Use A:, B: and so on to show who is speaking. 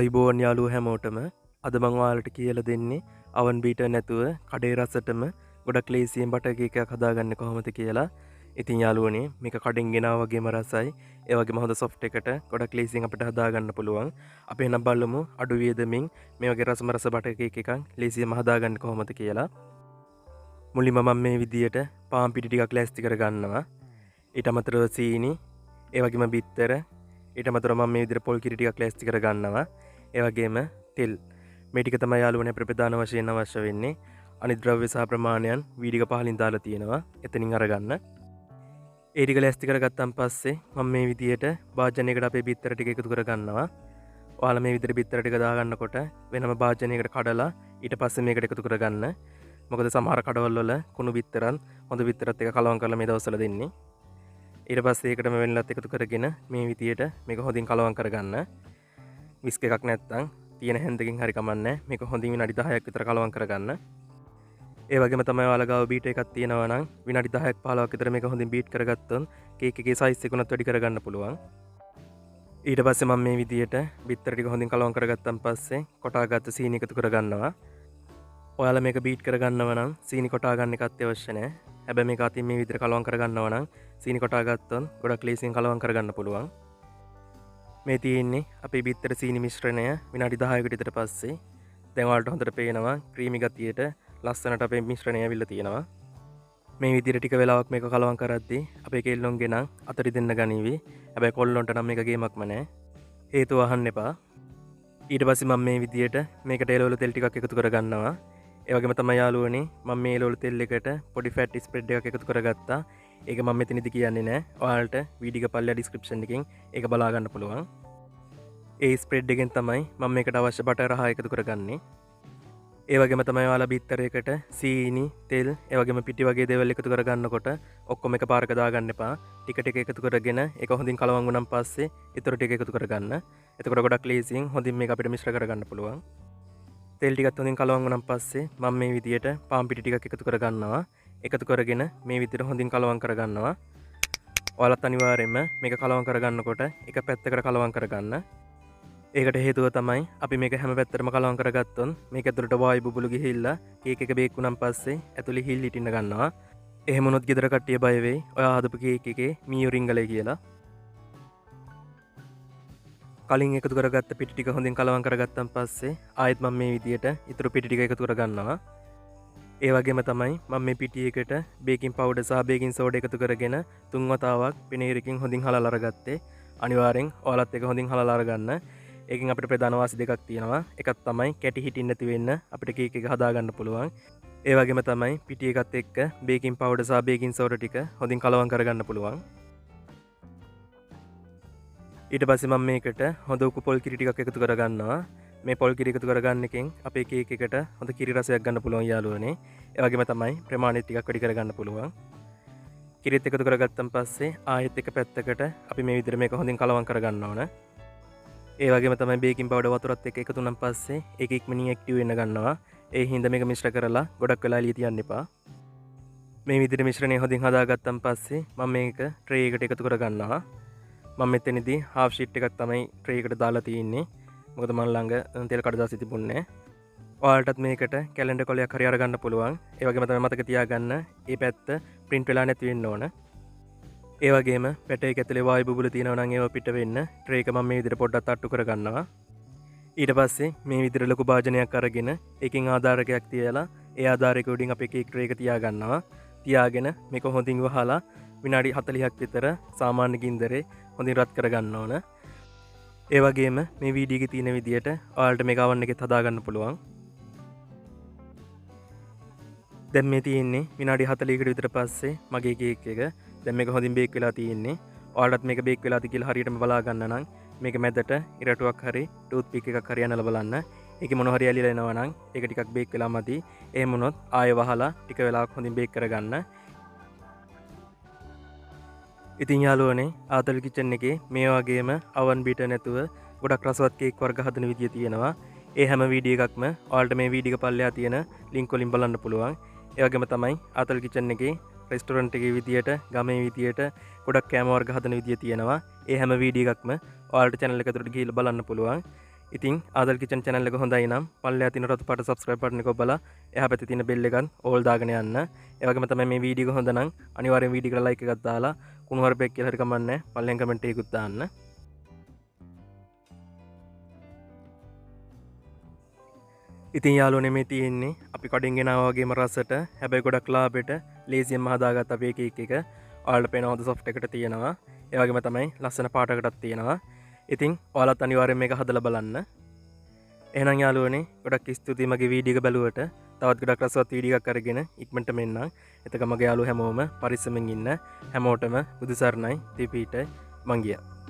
A: ආයිබෝන් යාළුවෝ හැමෝටම අද මම ඔයාලට කියලා දෙන්නේ oven beater නැතුව කඩේ රසටම ගොඩක් ලේසියෙන් බටර් කේක් එකක් හදාගන්න කොහොමද කියලා. ඉතින් යාළුවනේ මේක කඩෙන් ගෙනාවා වගේම රසයි. ඒ වගේම හොඳ soft එකට ගොඩක් ලේසියෙන් අපිට හදාගන්න පුළුවන්. අපි එනම් බලමු අඩු වියදමින් මේ වගේ රස බටර් කේක් එකක් ලේසියෙන්ම හදාගන්න කොහොමද කියලා. මුලින්ම මම මේ විදියට පාන් පිටි ටිකක් ලෑස්ති කරගන්නවා. ඊට අමතරව සීනි, ඒ වගේම බිත්තර, ඊට අමතරව මම මේ විදියට පොල් කිරි ටිකක් ලෑස්ති කරගන්නවා. ඒ වගේම තෙල්. මේ ටික තමයි යාළුවනේ අපිට ප්‍රධාන වශයෙන් අවශ්‍ය වෙන්නේ. අනිත් ද්‍රව්‍ය සහ ප්‍රමාණයන් වීඩියෝ පහලින් දාලා තියෙනවා. එතනින් අරගන්න. ඒ ටික ලෑස්ති කරගත්තන් පස්සේ මම මේ විදියට භාජනයකට අපේ බිත්තර ටික එකතු කරගන්නවා. ඔයාලා මේ විදියට බිත්තර ටික දාගන්නකොට වෙනම භාජනයකට කඩලා ඊට පස්සේ මේකට එකතු කරගන්න. මොකද සමහර කඩවල වල කුණු බිත්තරන් හොඳ බිත්තරත් එක කලවම් කරලා මේ දවස්වල දෙන්නේ. ඊට පස්සේ ඒකටම වෙනලත් එකතු කරගෙන මේ විදියට මේක හොඳින් කලවම් කරගන්න. විස්ක් එකක් නැත්තම් තියෙන හැන්දකින් හරි කමන්නේ. මේක හොඳින් විනාඩි 10ක් විතර කලවම් කරගන්න. ඒ වගේම තමයි ඔයාලා ගාව බීටර් එකක් තියෙනවා නම් විනාඩි 10ක් 15ක් විතර මේක හොඳින් බීට් කරගත්තොත් කේක් එකේ සයිස් එක උනත් වැඩි කරගන්න පුළුවන්. ඊට පස්සේ මම මේ විදියට බිත්තර ටික හොඳින් කලවම් කරගත්තන් පස්සේ කොටාගත්ත සීනි එකතු කරගන්නවා. ඔයාලා මේක බීට් කරගන්නව නම් සීනි කොටා ගන්න එක අත්‍යවශ්‍ය නැහැ. හැබැයි මේක අතින් මේ විදියට කලවම් කරගන්නව නම් සීනි කොටා ගත්තොත් ගොඩක් ලේසියෙන් කලවම් කරගන්න පුළුවන්. මේ තියෙන්නේ අපේ බිත්තර සීනි මිශ්‍රණය විනාඩි 10කට විතර පස්සේ. දැන් ඔයාලට හොඳට පේනවා ක්‍රීමි ගතියට ලස්සනට අපේ මිශ්‍රණය ඇවිල්ලා තියෙනවා. මේ විදියට ටික වෙලාවක් මේක කලවම් කරද්දී අපේ කෙල්ලොන් ගෙනන් අතරි දෙන්න ගනීවි. හැබැයි කොල්ලොන්ට නම් මේක ගේමක්ම නැහැ. හේතුව අහන්න එපා. ඊට පස්සේ මම මේ විදියට මේකට එළවලු තෙල් ටිකක් එකතු කරගන්නවා. ඒ වගේම තමයි යාළුවනේ මම මේ එළවලු තෙල් එකට පොඩි ෆැට් ස්ප්‍රෙඩ් එකක් එකතු කරගත්තා. ඒක මම මෙතනදි කියන්නේ නැහැ. ඔයාලට වීඩියෝ එක පල්ලෙහා ඩිස්ක්‍රිප්ෂන් එකෙන් ඒක බලා ගන්න පුළුවන්. ඒ ස්ප්‍රෙඩ් එකෙන් තමයි මම මේකට අවශ්‍ය බටර් රහ එකතු කරගන්නේ. ඒ වගේම තමයි ඔයාලා බිත්තරයකට සීනි, තෙල්, ඒ වගේම පිටි වගේ දේවල් එකතු කරගන්නකොට ඔක්කොම එකපාරක දාගන්න එපා. ටික ටික එකතු කරගෙන ඒක හොඳින් කලවම් වුණාන් පස්සේ ඊටර ටික එකතු කරගන්න. එතකොට ගොඩක් ලේසියෙන් හොඳින් මේක අපිට මිශ්‍ර කරගන්න පුළුවන්. තෙල් ටිකත් හොඳින් කලවම් වුණාන් පස්සේ මම මේ විදියට පාන් පිටි ටිකක් එකතු කරගන්නවා. එකතු කරගෙන මේ විදියට හොඳින් කලවම් කරගන්නවා. ඔයාලත් අනිවාර්යයෙන්ම මේක කලවම් කරගන්නකොට එක පැත්තකට කලවම් කරගන්න. ඒකට හේතුව තමයි අපි මේක හැම පැත්තටම කලවම් කරගත්තොත් මේක ඇතුළට වායු බුබුලු ගිහිල්ලා කේක් එක බේක් වුණාන් පස්සේ ඇතුළේ හිල් හිටින්න ගන්නවා. එහෙම වුණොත් ගෙදර කට්ටිය බය වෙයි ඔයා හදපු කේක් එකේ මීයෝ රිංගලයි කියලා. කලින් එකතු කරගත්ත පිටි ටික හොඳින් කලවම් කරගත්තන් පස්සේ ආයෙත් මම මේ විදියට ඊටු පිටි ටික එකතු කරගන්නවා. ඒ වගේම තමයි මම මේ පිටි එකට බේකින් පවුඩර් සහ බේකින් සෝඩා එකතු කරගෙන 3 වතාවක් පිනීරකින් හොඳින් හලලා අරගත්තේ. අනිවාර්යෙන් ඔයාලත් එක හොඳින් හලලා අරගන්න. ඒකෙන් අපිට ප්‍රධාන වාසි දෙකක් තියෙනවා. එකක් තමයි කැටි හිටින්න නැති වෙන්න අපිට කේක් එක හදාගන්න පුළුවන්. ඒ වගේම තමයි පිටි එකත් එක්ක බේකින් පවුඩර් සහ බේකින් සෝඩා ටික හොඳින් කලවම් කරගන්න පුළුවන්. ඊට පස්සේ මම මේකට හොඳ උකු පොල් කිරි ටිකක් එකතු කරගන්නවා. මේ පොල් කිරි එකතු කරගන්න එකෙන් අපේ කේක් එකට හොඳ කිරි රසයක් ගන්න පුළුවන් යාළුවනේ. ඒ වගේම තමයි ප්‍රමාණය ටිකක් වැඩි කරගන්න පුළුවන්. කිරිත් එකතු කරගත්තන් පස්සේ ආයෙත් එක පැත්තකට අපි මේ විදිහට මේක හොඳින් කලවම් කරගන්න ඕන. ඒ වගේම තමයි බේකින් පවුඩර් වතුරත් එක්ක එකතු වුණාන් පස්සේ ඒක ඉක්මනින් ඇක්ටිව් වෙන්න ගන්නවා. ඒ හින්දා මේක මිශ්‍ර කරලා ගොඩක් වෙලා එළිය තියන්න එපා. මේ විදිහට මිශ්‍රණය හොඳින් හදාගත්තන් පස්සේ මම මේක ට්‍රේ එකට එකතු කරගන්නවා. මම මෙතනදී හාෆ් ෂීට් එකක් තමයි ට්‍රේ එකට දාලා තියෙන්නේ. මොකද මන් ළඟ තෙල් කඩදාසි තිබුණේ නැහැ. ඔයාලටත් මේකට කැලෙන්ඩර් කොලයක් හරි අරගන්න පුළුවන්. ඒ වගේම තමයි මතක තියාගන්න මේ පැත්ත print වෙලා නැති වෙන්න ඕන. ඒ වගේම පැට එක ඇතුලේ වායු බුබුලු තියෙනවා නම් ඒව පිට වෙන්න ට්‍රේ එක මම මේ විදිහට පොඩ්ඩක් තට්ටු කරගන්නවා. ඊට පස්සේ මේ විදිහට ලොකු භාජනයක් අරගෙන ඒකෙන් ආධාරකයක් තියලා ඒ ආධාරක උඩින් අපේ කේක් ට්‍රේ එක තියාගන්නවා. තියාගෙන මේක හොඳින් වහලා විනාඩි 40ක් විතර සාමාන්‍ය ගින්දරේ හොඳින් රත් කරගන්න ඕන. ඒ වගේම මේ වීඩියෝ එකේ තියෙන විදිහට ඔයාලට මේක oven එකෙත් හදාගන්න පුළුවන්. දැන් මේ තියෙන්නේ විනාඩි 40කට විතර පස්සේ මගේ කේක් එක. දැන් මේක හොඳින් බේක් වෙලා තියෙන්නේ. ඔයාලටත් මේක බේක් වෙලාද කියලා හරියටම බලා ගන්න නම් මේක මැදට ඉරටුවක් හරි ටූත් පික් එකක් හරි අනලා බලන්න. ඒකේ මොන හරි ඇලිලා එනවා නම් ඒක ටිකක් බේක් වෙලා මදි. එහෙම වුණොත් ආයෙ වහලා ටික වෙලාවක් හොඳින් බේක් කරගන්න. ඉතින් යාළුවනේ ආතල් කිචන් එකේ මේ වගේම oven beater නැතුව ගොඩක් රසවත් කේක් වර්ග හදන විදිය තියෙනවා. ඒ හැම වීඩියෝ එකක්ම ඔයාලට මේ වීඩියෝ එක පල්ලෙහා තියෙන ලින්ක් වලින් බලන්න පුළුවන්. ඒ වගේම තමයි ආතල් කිචන් එකේ රෙස්ටොරන්ට් එකේ විදියට ගමේ විදියට ගොඩක් කෑම වර්ග හදන විදිය තියෙනවා. ඒ හැම වීඩියෝ එකක්ම ඔයාලට channel එක ඇතුළට ගිහිල්ලා බලන්න පුළුවන්. ඉතින් ආදල් කිචන් channel එක හොඳයි නම් පල්ලෙහා තියෙන රතු පාට subscribe button එක ඔබලා එහා පැත්තේ තියෙන bell එකත් all දාගෙන යන්න. ඒ වගේම තමයි මේ වීඩියෝ එක හොඳ නම් අනිවාර්යෙන් වීඩියෝ එකට like එකක් දාලා කුණු හරපෙක් කියලා හරි කමන්නේ පල්ලෙන් කමෙන්ට් එකකුත් දාන්න. ඉතින් යාළුවනේ මේ තියෙන්නේ අපි කඩෙන් ගෙනාවා වගේම රසට හැබැයි ගොඩක් ලාභෙට ලේසියෙන්ම හදාගත්ත අපේ කේක් එක. ඔයාලට පේන හොඳ soft එකට තියෙනවා. ඒ වගේම තමයි ලස්සන පාටකටත් තියෙනවා. ඉතින් ඔයාලත් අනිවාර්යෙන් මේක හදලා බලන්න. එහෙනම් යාළුවනේ ගොඩක් ස්තුතියි මගේ වීඩියෝ එක බැලුවට. තවත් ගොඩක් රසවත් වීඩියෝ එකක් අරගෙන ඉක්මනට මෙන්නම්. එතක මගේ යාළුවෝ හැමෝම පරිස්සමෙන් ඉන්න. හැමෝටම බුදු සරණයි. දීපීට මං ගියා.